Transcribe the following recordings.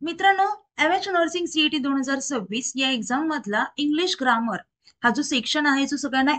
मित्रांनो, MH nursing CET 2026 या exam मधला इंग्लिश ग्रामर हा जो सेक्शन आहे जो सगळ्यांना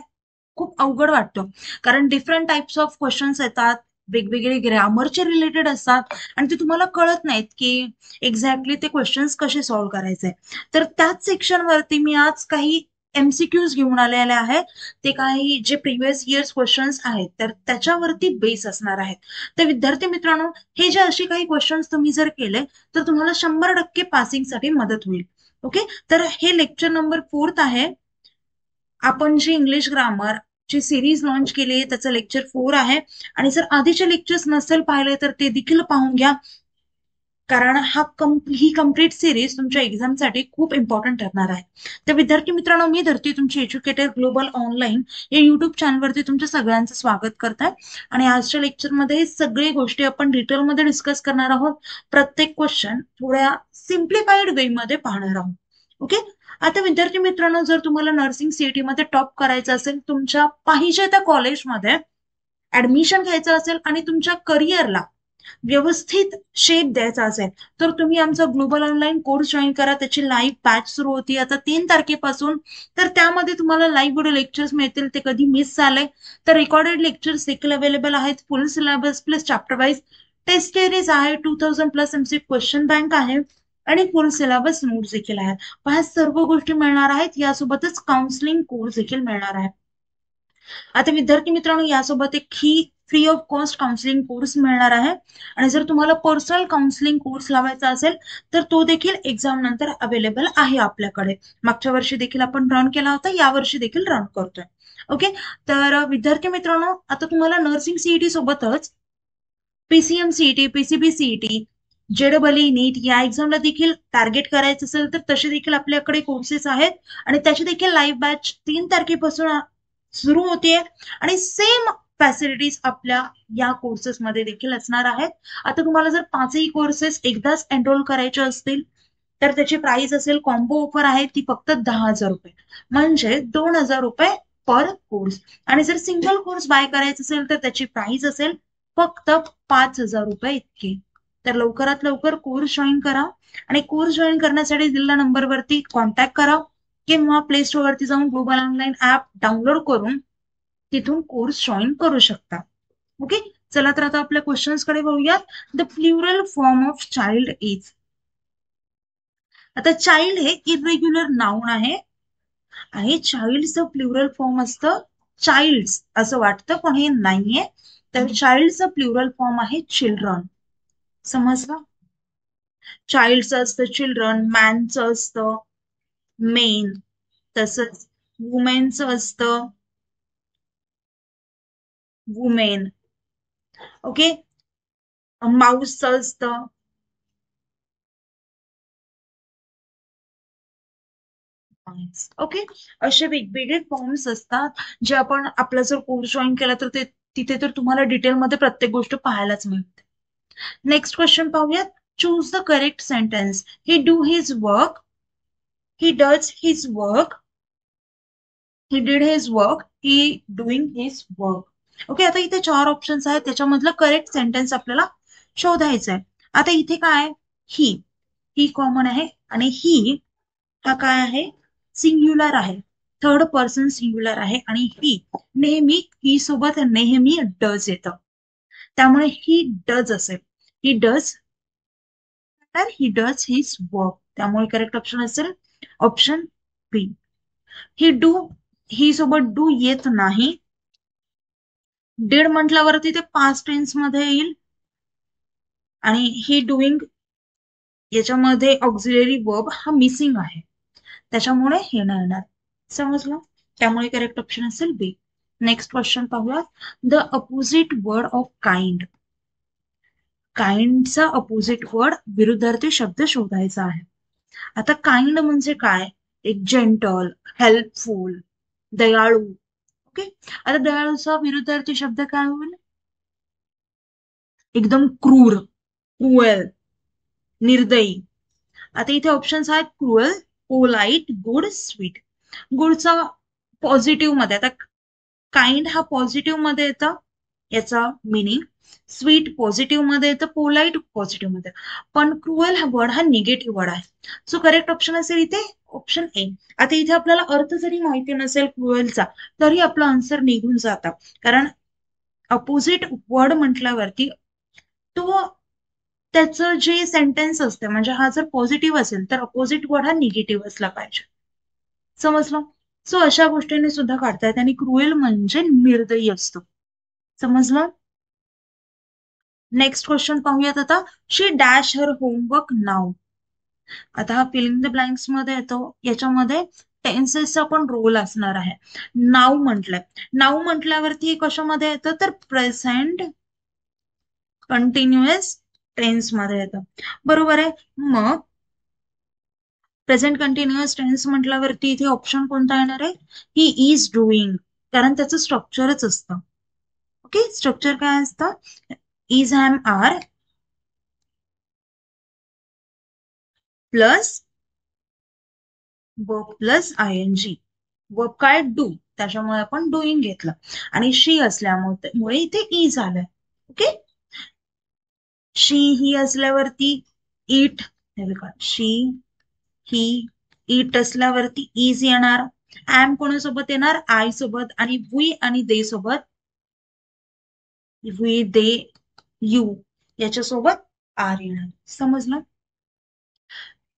खूप अवघड वाटतो. कारण डिफरंट टाइप्स ऑफ क्वेश्चन्स येतात, वेगवेगळे ग्रामरचे रिलेटेड असतात आणि ते तुम्हाला कळत नाहीत की एक्झॅक्टली ते क्वेश्चन्स कसे सॉल्व्ह करायचे. तर त्याच सेक्शन वरती मी आज काही एमसीक्यूज घेऊन आलेले आहेत. ते काही जे प्रिव्हियस इयर्स क्वेश्चन्स आहेत तर त्याच्यावरती बेस असणार आहेत. तर विद्यार्थी मित्रांनो, हे जे असे काही क्वेश्चन्स तुम्ही जर केले तर तुम्हाला 100% पासिंगसाठी मदत होईल. ओके, तर हे लेक्चर नंबर 4 आहे. आपण जी इंग्लिश ग्रामर ची सिरीज लॉन्च केली आहे त्याचं लेक्चर 4 आहे. आणि जर आधीचे लेक्चर्स नसेल पाहिले तर ते देखील पाहून घ्या, कारण ही कम्प्लीट सिरीज तुमच्या एक्झामसाठी खूप इम्पॉर्टंट ठरणार आहे. तर विद्यार्थी मित्रांनो, मी धरती तुमची एज्युकेटर ग्लोबल ऑनलाईन या युट्यूब चॅनलवरती तुमच्या सगळ्यांचं स्वागत करताय. आणि आजच्या लेक्चरमध्ये सगळी गोष्टी आपण डिटेलमध्ये डिस्कस करणार आहोत. प्रत्येक क्वेश्चन थोड्या सिम्प्लिफाईड वे मध्ये पाहणार आहोत. ओके, आता विद्यार्थी मित्रांनो, जर तुम्हाला नर्सिंग सीईटी मध्ये टॉप करायचं असेल, तुमच्या पाहिजे त्या कॉलेजमध्ये ऍडमिशन घ्यायचं असेल आणि तुमच्या करिअरला व्यवस्थित शेप द्यायचा असेल तर तुम्ही आमचा ग्लोबल ऑनलाईन कोर्स जॉईन करा. त्याची लाईव्ह बॅच सुरू होती आता 3 तारखेपासून. तर त्यामध्ये तुम्हाला लाईव्ह व्हिडिओ लेक्चर्स मिळतील. ते कधी मिस झाले तर रेकॉर्डेड लेक्चर्स देखील अवेलेबल आहेत. Full syllabus plus chapter wise test series आहे. 2000+ एमसी क्वेश्चन बँक आहे आणि फुल सिलेबस नोट्स देखील आहेत. ह्या सर्व गोष्टी मिळणार आहेत. यासोबतच काउन्सिलिंग कोर्स देखील मिळणार आहे. आता विद्यार्थी मित्रांनो, यासोबत एक free of cost counselling course मिळणार आहे. आणि जर तुम्हाला पर्सनल काउन्सिलिंग कोर्स लावायचा असेल तर तो देखील एक्झाम नंतर अवेलेबल आहे आपल्याकडे. मागच्या वर्षी देखील आपण रन केला होता, यावर्षी देखील रन करतोय. ओके, तर विद्यार्थी मित्रांनो, आता तुम्हाला नर्सिंग सीईटी सोबतच पीसीएम सीईटी, पीसीबी सीईटी, जेडबलई नीट या एक्झामला देखील टार्गेट करायचं असेल तर तसे देखील आपल्याकडे कोर्सेस आहेत. आणि त्याची देखील लाईव्ह बॅच 3 तारखेपासून सुरू होते आणि सेम फॅसिलिटीज आपल्या या कोर्सेसमध्ये देखील असणार आहेत. आता तुम्हाला जर 5ही कोर्सेस एकदाच एनरोल करायचे असतील तर त्याची प्राइस असेल, कॉम्बो ऑफर आहे ती फक्त 10,000 रुपये, म्हणजे 2,000 रुपये पर कोर्स. आणि जर सिंगल कोर्स बाय करायचं असेल तर त्याची प्राइस असेल फक्त 5,000 रुपये इतकी. तर लवकरात लवकर कोर्स जॉईन करा आणि कोर्स जॉईन करण्यासाठी दिलेल्या नंबरवरती कॉन्टॅक्ट करा किंवा प्ले स्टोर वरती जाऊन ग्लोबल ऑनलाईन ऍप डाउनलोड करून तिथून कोर्स जॉईन करू शकता. ओके, चला तर आता आपल्या क्वेश्चन्स कडे बघूयात. The plural form of child is. आता चाइल्ड हे इरेग्युलर नाउन आहे आणि चाइल्डचं प्लुरल फॉर्म असतं चाइल्ड्स असं वाटतं पण हे नाहीये. तर चाइल्डचं प्लुरल फॉर्म आहे चिल्ड्रन. समजलं? चाइल्डचं असतं चिल्ड्रन, मॅनचं असतं मेन, तसंच वुमेनचं असतं वुमेन. ओके, माऊसचं असतं ओके. असे वेगवेगळे फॉर्म्स असतात जे आपण आपला जर कोर्स जॉईन केला तर ते तिथे तर तुम्हाला डिटेलमध्ये प्रत्येक गोष्ट पाहायलाच मिळते. नेक्स्ट क्वेश्चन पाहूयात. Choose the correct sentence. He do his work, he does his work, he did his work, he doing his work. Okay, आता इथे 4 ऑप्शन्स आहेत. त्याच्यामधलं करेक्ट सेंटेन्स आपल्याला शोधायचं आहे. आता इथे काय, ही ही कॉमन आहे आणि ही हा काय आहे, सिंग्युलर आहे, थर्ड पर्सन सिंग्युलर आहे. आणि ही नेहमी ही सोबत नेहमी डज येतं, त्यामुळे ही डज असेल. ही डज, तर ही डज हिज वर्क, त्यामुळे करेक्ट ऑप्शन असेल ऑप्शन बी. ही डू, ही सोबत डू येत नाही. डीड म्हटल्यावरती ते पास्ट टेन्स मध्ये येईल आणि ही डुईंग याच्यामध्ये ऑक्झिलरी वर्ब हा मिसिंग आहे, त्याच्यामुळे हे नाही येणार. समजलं? त्यामुळे करेक्ट ऑप्शन असेल बी. नेक्स्ट क्वेश्चन पाहूया. The opposite word of kind. काइंडचा अपोजिट वर्ड, विरुद्धार्थी शब्द शोधायचा आहे. आता काइंड म्हणजे काय, एक जेंटल, हेल्पफुल, दयाळू. ओके, आता दयाळूचा विरुद्धार्थी शब्द काय होईल, एकदम क्रूर, क्रुएल, निर्दयी. आता इथे ऑप्शन्स आहेत क्रुएल, पोलाइट, गुड, स्वीट. गुडचा पॉझिटिव्ह मध्ये, आता काइंड हा पॉझिटिव्ह मध्ये येतं, याचा मिनिंग. स्वीट पॉझिटिव्ह मध्ये येतं, पोलाइट पॉझिटिव्ह मध्ये, पण क्रुएल हा वर्ड हा निगेटिव्ह वर्ड आहे. सो करेक्ट ऑप्शन असेल इथे ऑप्शन ए. आता इथे आपल्याला अर्थ जरी माहिती नसेल क्रुएलचा तरी आपला आन्सर निघून जाता, कारण अपोजिट वर्ड म्हटल्यावरती तो त्याचं जे सेंटेन्स असते म्हणजे हा जर पॉझिटिव्ह असेल तर अपोजिट वर्ड हा निगेटिव्ह असला पाहिजे. समजलं? सो अशा गोष्टीने सुद्धा काढतायत आणि क्रुएल म्हणजे निर्दयी असतो. समजलं? नेक्स्ट क्वेश्चन पाहूयात आता. शी डॅश हर होमवर्क नाव. आता हा फिलिंग द ब्लँक्स मध्ये येतो, याच्यामध्ये टेन्सेसचा पण रोल असणार आहे. नाव म्हटलंय, नाव म्हटल्यावरती कशामध्ये येतं तर प्रेझेंट कंटिन्युअस टेन्स मध्ये येतं. बरोबर आहे. मग प्रेझेंट कंटिन्युअस टेन्स म्हटल्यावरती इथे ऑप्शन कोणता येणार आहे? ही इज डुईंग, कारण त्याचं स्ट्रक्चरच असतं. ओके, स्ट्रक्चर काय असतं? Is am are plus verb plus I N G. Verb काय? डू, त्याच्यामुळे आपण डुईंग घेतलं आणि शी असल्यामुळे इथे इज आलंय. ओके, शी ही असल्यावरती इट, हे बघा शी ही इट असल्यावरती इज येणार. ऍम कोणासोबत येणार? आय सोबत, आणि वी आणि दे सोबत वी दे यू याच्यासोबत आर येणार. समजलं?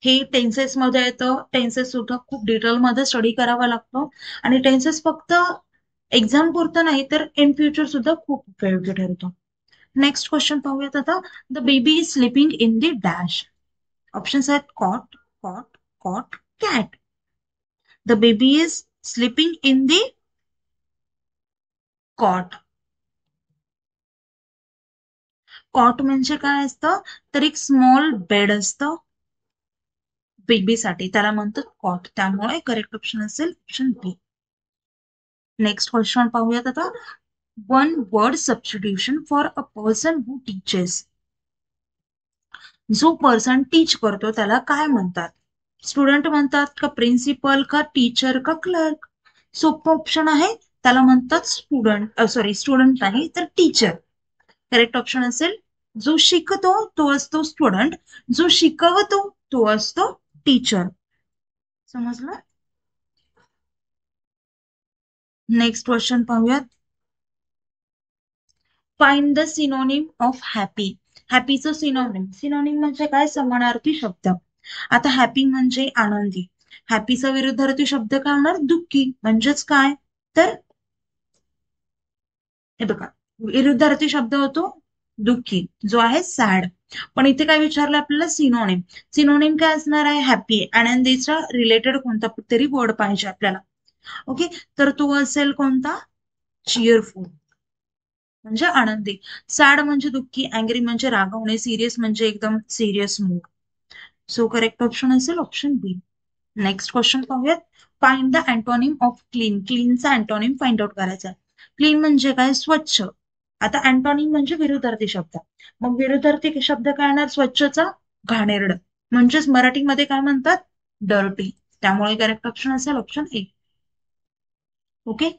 हे टेन्सेस मध्ये येतं. टेन्सेस सुद्धा खूप डिटेलमध्ये स्टडी करावा लागतो आणि टेन्सेस फक्त एक्झाम पुरतं नाही तर इन फ्युचर सुद्धा खूप उपयोगी ठरतो. नेक्स्ट क्वेश्चन पाहूयात आता. The baby is sleeping in the dash. Options आहेत cot, cot, cot, cat. The baby is sleeping in the cot. Cot म्हणजे काय असतं तर एक स्मॉल बेड असतं बेबीसाठी, त्याला म्हणतात कॉट, त्यामुळे करेक्ट ऑप्शन असेल ऑप्शन बी. नेक्स्ट क्वेश्चन पाहूयात आता. One word substitution for a person who teaches. जो पर्सन टीच करतो त्याला काय म्हणतात? स्टुडंट म्हणतात का, प्रिन्सिपल का, टीचर का, क्लर्क? सोपं ऑप्शन आहे, त्याला म्हणतात स्टुडंट. सॉरी, स्टुडंट नाही तर टीचर. करेक्ट ऑप्शन असेल जो शिकतो तो असतो स्टुडंट, जो शिकवतो तो असतो टीचर. समजलं? नेक्स्ट क्वेश्चन पाहूयात. Find the synonym of happy. हॅपीचं सिनोनिम, सिनोनिम म्हणजे काय? समानार्थी शब्द. आता हॅपी म्हणजे आनंदी, हॅपीचा विरुद्धार्थी शब्द काय होणार? दुःखी. म्हणजेच काय तर हे बघा, विरुद्धार्थी शब्द होतो दुःखी, जो आहे सॅड. पण इथे काय विचारलं आपल्याला? सिनोनिम. सिनोनिम काय असणार आहे? हॅपी, आनंदीचा रिलेटेड कोणता तरी वर्ड पाहिजे आपल्याला. ओके, तर तो असेल कोणता? चिअरफुल म्हणजे आनंदी, सॅड म्हणजे दुःखी, अँग्री म्हणजे रागवणे, सिरियस म्हणजे एकदम serious mood. So correct option असेल ऑप्शन बी. नेक्स्ट क्वेश्चन पाहूयात. Find the antonym of clean. क्लीनचा अँटोनिम फाइंड आउट करायचा आहे. क्लीन म्हणजे काय? स्वच्छ. आता अँटोनिम म्हणजे विरुद्धार्थी शब्द, मग विरुद्धार्थी शब्द काय येणार? स्वच्छचा घाणेरड, म्हणजेच मराठीमध्ये काय म्हणतात? डर्टी. त्यामुळे करेक्ट ऑप्शन असेल option A. Okay,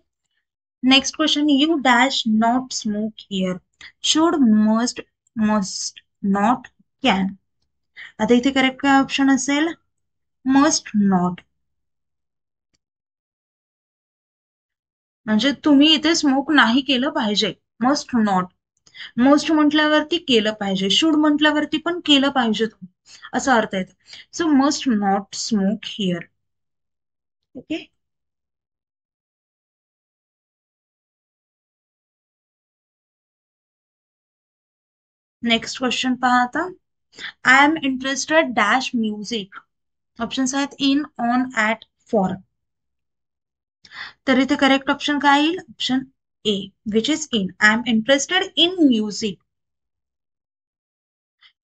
next question. You dash not smoke here. Should, must not, can. आता इथे करेक्ट काय ऑप्शन असेल? Must not. म्हणजे तुम्ही इथे स्मोक नाही केलं पाहिजे. मस्ट नॉट, मोस्ट म्हटल्यावरती केलं पाहिजे, शुड म्हटल्यावरती पण केलं पाहिजे तुम्ही, असा अर्थ येतो. So must not smoke here. Okay, next question पहा आता. I am interested dash music. Options आहेत इन, ऑन, ऍट, फॉर. तर इथे करेक्ट ऑप्शन काय येईल? Option A, which is in. I am interested in music.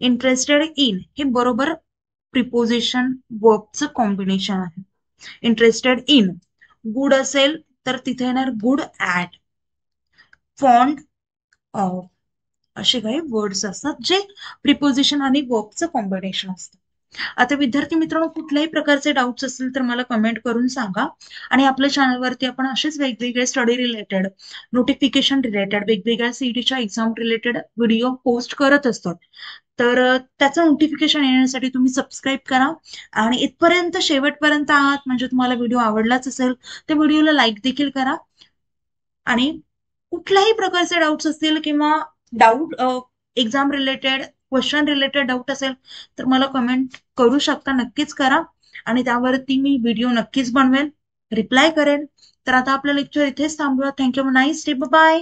Interested in हे बरोबर preposition वर्बचं combination आहे. Interested in. गुड असेल तर तिथे येणार गुड ऍट, फॉन्ड ऑफ, असे काही वर्ड्स असतात जे प्रिपोजिशन आणि वर्बचं कॉम्बिनेशन असतं. आता विद्यार्थी मित्रांनो, कुठल्याही प्रकारचे डाऊट्स असतील तर मला कमेंट करून सांगा. आणि आपल्या चॅनलवरती आपण असेच वेगवेगळे स्टडी रिलेटेड, नोटिफिकेशन रिलेटेड, वेगवेगळ्या सीईटीच्या एक्झाम रिलेटेड व्हिडिओ पोस्ट करत असतो. तर त्याचं नोटिफिकेशन येण्यासाठी तुम्ही सबस्क्राईब करा. आणि इथपर्यंत शेवटपर्यंत आहात म्हणजे तुम्हाला व्हिडिओ आवडलाच असेल, तर व्हिडिओला लाईक देखील करा. आणि कुठल्याही प्रकारचे डाऊट्स असतील किंवा doubt exam related, question related doubt असेल तर मला कमेंट करू शकता, नक्कीच करा. आणि त्यावरती मी व्हिडिओ नक्कीच बनवेल, रिप्लाय करेन. तर आता आपलं लेक्चर इथेच थांबूया. Thank you, nice day, bye.